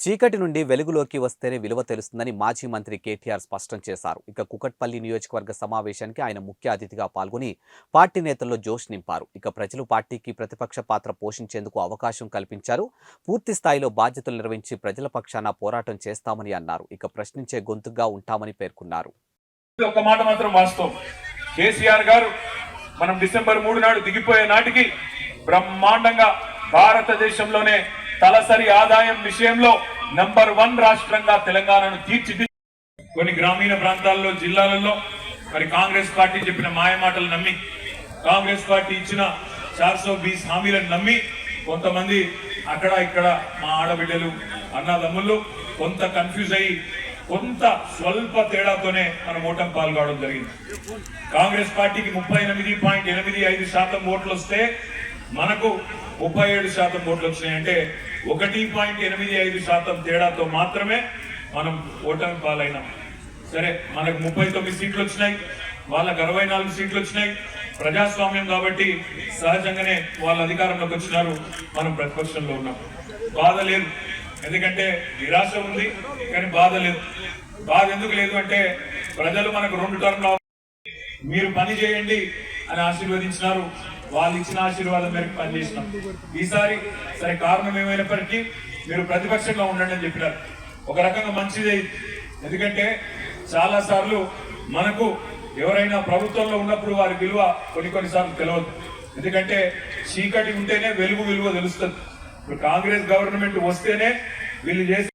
చీకటి నుండి వెలుగులోకి వస్తేనే విలువ తెలుస్తుందని మాజీ మంత్రి కేటీఆర్ స్పష్టం చేశారు. ఇక కుకట్పల్లి నియోజకవర్గ సమావేశానికి ఆయన ముఖ్య అతిథిగా పాల్గొని పార్టీ నేతల్లో జోష్ నింపారు. ఇక ప్రజలు పార్టీకి ప్రతిపక్ష పాత్ర పోషించేందుకు అవకాశం కల్పించారు. పూర్తి స్థాయిలో బాధ్యతలు నిర్వహించి ప్రజల పక్షాన పోరాటం చేస్తామని అన్నారు. ఇక ప్రశ్నించే గొంతుగా ఉంటామని పేర్కొన్నారు. ఒక మాట మాత్రం వాస్తవం, కేసీఆర్ గారు మనం డిసెంబర్ 3 నాడు దిగిపోయే నాటికి బ్రహ్మాండంగా భారతదేశంలోనే తలసరి ఆదాయం విషయంలో నంబర్ 1 రాష్ట్రంగా తెలంగాణను తీర్చిదిద్ది కొన్ని గ్రామీణ ప్రాంతాల్లో జిల్లాలలో మరి కాంగ్రెస్ పార్టీ చెప్పిన మాయమాటలు నమ్మి, కాంగ్రెస్ పార్టీ ఇచ్చిన 420 హామీలను నమ్మి కొంతమంది అక్కడ ఇక్కడ మా ఆడబిడ్డలు అన్నదమ్ముళ్ళు కొంత కన్ఫ్యూజ్ అయ్యి కొంత స్వల్ప తేడాతోనే మనం ఓటమి పాల్గొనడం జరిగింది. కాంగ్రెస్ పార్టీకి 38.85% ఓట్లు వస్తే మనకు 37% ఓట్లు వచ్చినాయి. అంటే 1.85% తేడాతో మాత్రమే మనం ఓటమి పాలైనాం. సరే, మనకు 39 సీట్లు వచ్చినాయి, వాళ్ళకు 64 సీట్లు వచ్చినాయి. ప్రజాస్వామ్యం కాబట్టి సహజంగానే వాళ్ళ అధికారంలోకి వచ్చినారు, మనం ప్రతిపక్షంలో ఉన్నాం. బాధ లేదు, ఎందుకంటే నిరాశ ఉంది కానీ బాధ లేదు. బాధ ఎందుకు లేదు అంటే ప్రజలు మనకు 2 టర్మ్లో మీరు పని చేయండి అని ఆశీర్వదించినారు, వాళ్ళు ఇచ్చిన ఆశీర్వాదం మేరకు పనిచేసినాం. ఈసారి సరే కారణం ఏమైనప్పటికీ మీరు ప్రతిపక్షంగా ఉండండి అని చెప్పినారు. ఒక రకంగా మంచిదే, ఎందుకంటే చాలా సార్లు మనకు ఎవరైనా ప్రభుత్వంలో ఉన్నప్పుడు వారి విలువ కొన్నిసార్లు తెలియదు. ఎందుకంటే చీకటి ఉంటేనే వెలుగు విలువ తెలుస్తుంది. ఇప్పుడు కాంగ్రెస్ గవర్నమెంట్ వస్తేనే వీళ్ళు చేసే